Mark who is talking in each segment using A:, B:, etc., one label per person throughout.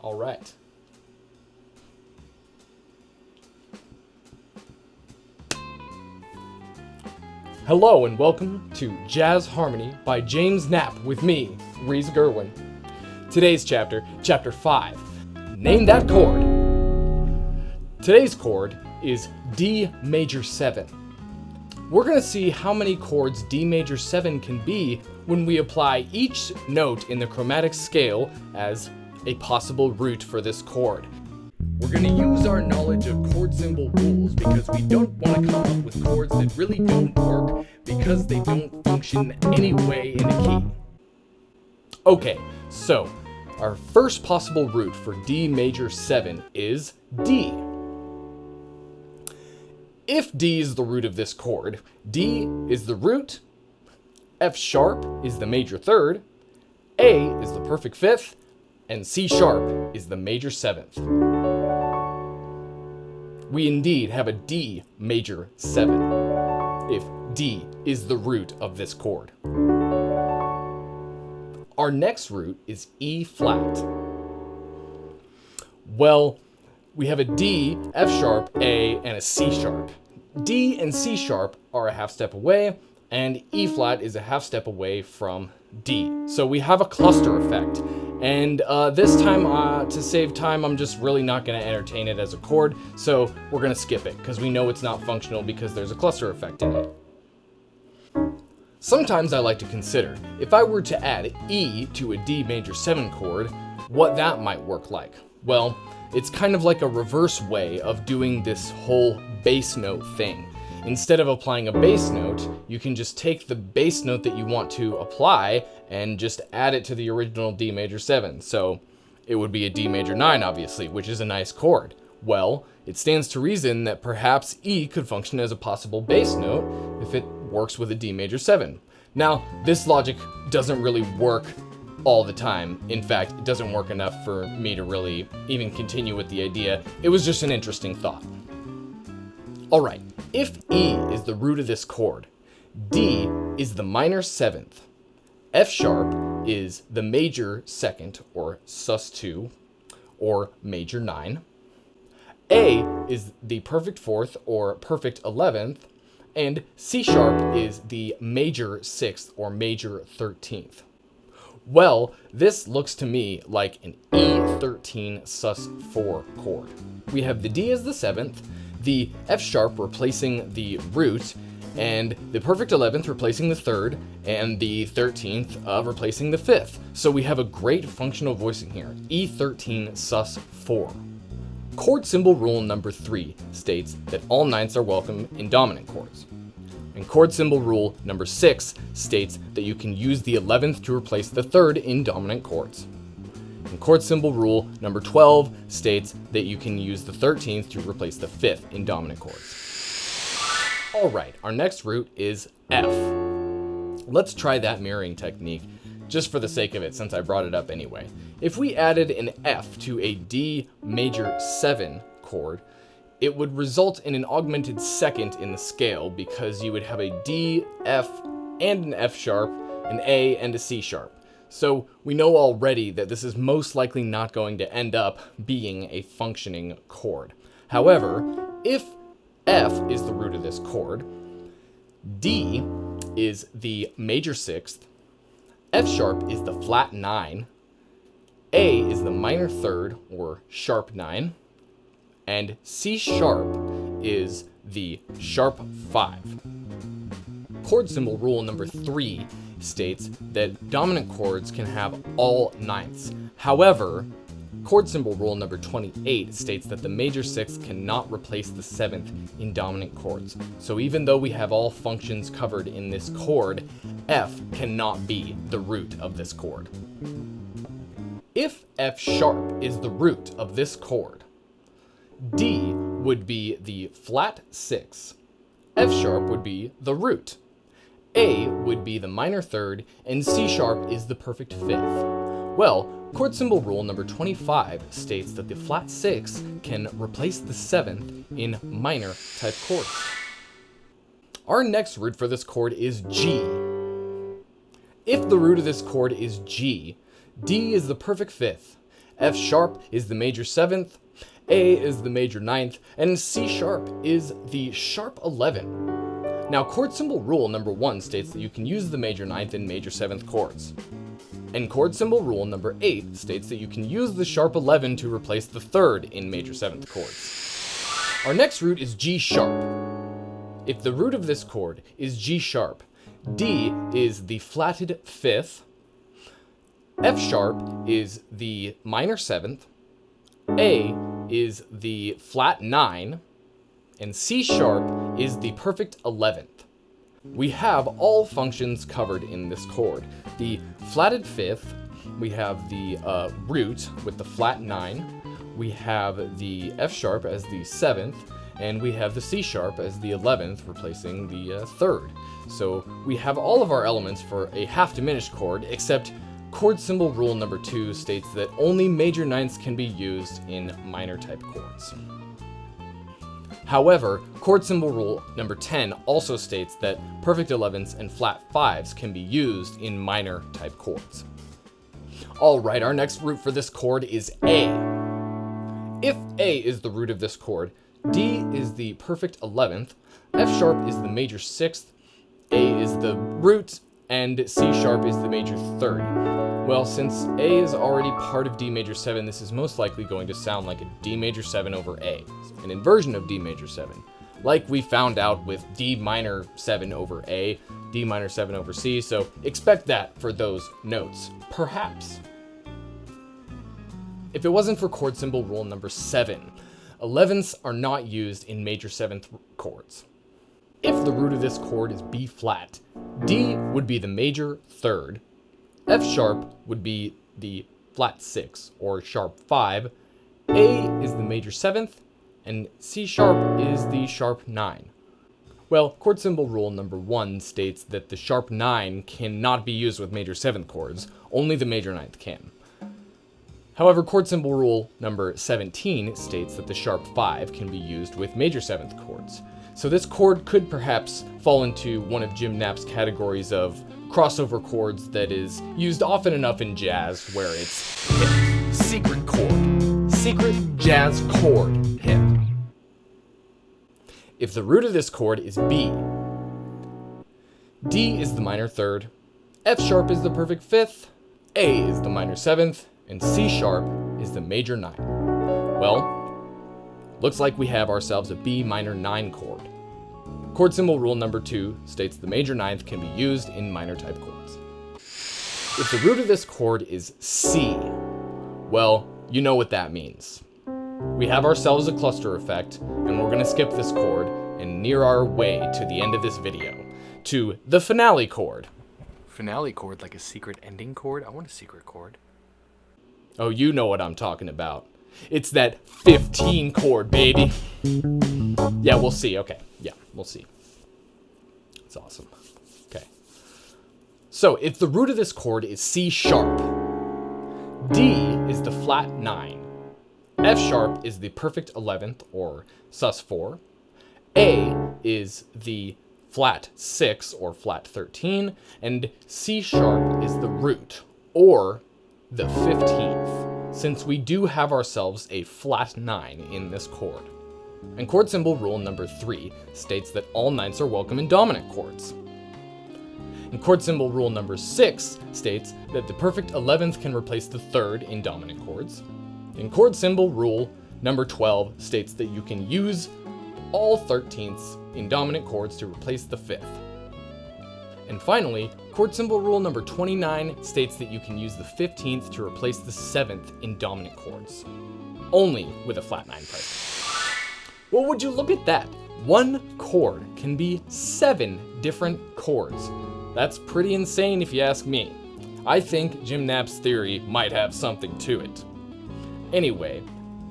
A: All right. Hello and welcome to Jazz Harmony by James Knapp with me, Reese Gerwin. Today's chapter, Chapter 5. Name that chord. Today's chord is D major 7. We're going to see how many chords D major 7 can be when we apply each note in the chromatic scale as a possible root for this chord. We're going to use our knowledge of chord symbol rules because we don't want to come up with chords that really don't work because they don't function any way in a key. Okay, so our first possible root for D major 7 is D. If D is the root of this chord, D is the root, F sharp is the major third, A is the perfect fifth, and C sharp is the major seventh. We indeed have a D major 7, if D is the root of this chord. Our next root is E flat. Well, we have a D, F sharp, A, and a C sharp. D and C sharp are a half step away, and E flat is a half step away from D. So we have a cluster effect. And this time, to save time, I'm just really not going to entertain it as a chord, so we're going to skip it, because we know it's not functional because there's a cluster effect in it. Sometimes I like to consider, if I were to add E to a D major 7 chord, what that might work like. Well, it's kind of like a reverse way of doing this whole bass note thing. Instead of applying a bass note, you can just take the bass note that you want to apply and just add it to the original D major 7. So it would be a D major 9, obviously, which is a nice chord. Well, it stands to reason that perhaps E could function as a possible bass note if it works with a D major 7. Now, this logic doesn't really work all the time. In fact, it doesn't work enough for me to really even continue with the idea. It was just an interesting thought. All right, if E is the root of this chord, D is the minor 7th, F sharp is the major 2nd, or sus2, or major 9, A is the perfect 4th, or perfect 11th, and C sharp is the major 6th, or major 13th. Well, this looks to me like an E13 sus4 chord. We have the D as the 7th, the F sharp replacing the root, and the perfect 11th replacing the 3rd, and the 13th replacing the 5th. So we have a great functional voicing here, E13 sus4. Chord symbol rule number 3 states that all ninths are welcome in dominant chords. And chord symbol rule number 6 states that you can use the 11th to replace the 3rd in dominant chords. And chord symbol rule number 12 states that you can use the 13th to replace the 5th in dominant chords. All right, our next root is F. Let's try that mirroring technique, just for the sake of it, since I brought it up anyway. If we added an F to a D major 7 chord, it would result in an augmented second in the scale because you would have a D, F, and an F sharp, an A, and a C sharp. So we know already that this is most likely not going to end up being a functioning chord. However, if F is the root of this chord, D is the major 6th, F sharp is the flat 9, A is the minor 3rd, or sharp 9, and C sharp is the sharp 5. Chord symbol rule number 3 states that dominant chords can have all ninths. However, chord symbol rule number 28 states that the major 6th cannot replace the 7th in dominant chords. So even though we have all functions covered in this chord, F cannot be the root of this chord. If F sharp is the root of this chord, D would be the flat 6, F sharp would be the root, A would be the minor 3rd, and C sharp is the perfect 5th. Well, chord symbol rule number 25 states that the flat 6 can replace the 7th in minor type chords. Our next root for this chord is G. If the root of this chord is G, D is the perfect 5th, F sharp is the major 7th, A is the major 9th, and C sharp is the sharp 11. Now, chord symbol rule number 1 states that you can use the major 9th and major 7th chords. And chord symbol rule number 8 states that you can use the sharp 11 to replace the 3rd in major 7th chords. Our next root is G sharp. If the root of this chord is G sharp, D is the flatted 5th, F sharp is the minor 7th, A is the flat 9, and C sharp is the perfect 11th. We have all functions covered in this chord. The flatted 5th, we have the root with the flat 9, we have the F sharp as the 7th, and we have the C sharp as the 11th, replacing the 3rd. So we have all of our elements for a half diminished chord, except chord symbol rule number 2 states that only major 9ths can be used in minor type chords. However, chord symbol rule number 10 also states that perfect 11ths and flat 5s can be used in minor type chords. Alright, our next root for this chord is A. If A is the root of this chord, D is the perfect 11th, F sharp is the major 6th, A is the root, and C sharp is the major 3rd. Well, since A is already part of D major 7, this is most likely going to sound like a D major 7 over A, an inversion of D major 7, like we found out with D minor 7 over A, D minor 7 over C, so expect that for those notes, perhaps. If it wasn't for chord symbol rule number 7, 11ths are not used in major 7th chords. If the root of this chord is B flat, D would be the major 3rd, F sharp would be the flat 6 or sharp 5, A is the major 7th, and C sharp is the sharp 9. Well, chord symbol rule number 1 states that the sharp 9 cannot be used with major 7th chords, only the major 9th can. However, chord symbol rule number 17 states that the sharp 5 can be used with major 7th chords. So this chord could perhaps fall into one of Jim Knapp's categories of crossover chords that is used often enough in jazz where it's hip. Secret chord. Secret jazz chord. Hip. If the root of this chord is B, D is the minor 3rd, F sharp is the perfect 5th, A is the minor 7th, and C sharp is the major 9. Well, looks like we have ourselves a B minor 9 chord. Chord symbol rule number 2 states the major 9th can be used in minor type chords. If the root of this chord is C, well, you know what that means. We have ourselves a cluster effect, and we're going to skip this chord and near our way to the end of this video, to the finale chord.
B: Finale chord, like a secret ending chord? I want a secret chord.
A: Oh, you know what I'm talking about. It's that 15 chord, baby. Yeah, we'll see. Okay. Yeah, we'll see. It's awesome. Okay. So, if the root of this chord is C sharp, D is the flat 9, F sharp is the perfect 11th, or sus4, A is the flat 6, or flat 13, and C sharp is the root, or the 15th, since we do have ourselves a flat 9 in this chord. And chord symbol rule number 3 states that all 9ths are welcome in dominant chords. And chord symbol rule number 6 states that the perfect 11th can replace the 3rd in dominant chords. And chord symbol rule number 12 states that you can use all 13ths in dominant chords to replace the 5th. And finally, chord symbol rule number 29 states that you can use the 15th to replace the 7th in dominant chords, only with a flat 9 present. Well, would you look at that? One chord can be 7 different chords. That's pretty insane if you ask me. I think Jim Knapp's theory might have something to it. Anyway,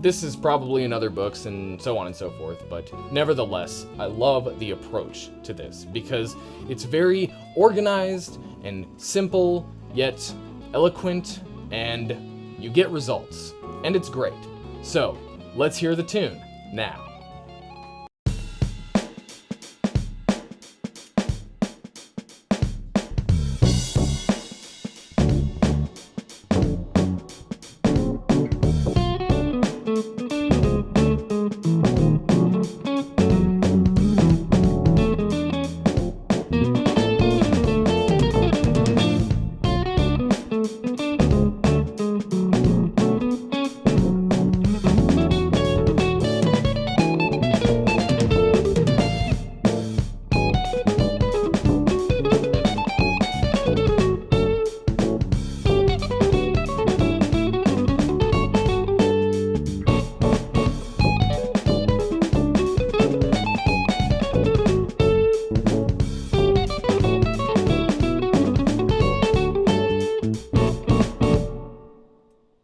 A: this is probably in other books and so on and so forth, but nevertheless, I love the approach to this because it's very organized and simple, yet eloquent, and you get results, and it's great. So, let's hear the tune now.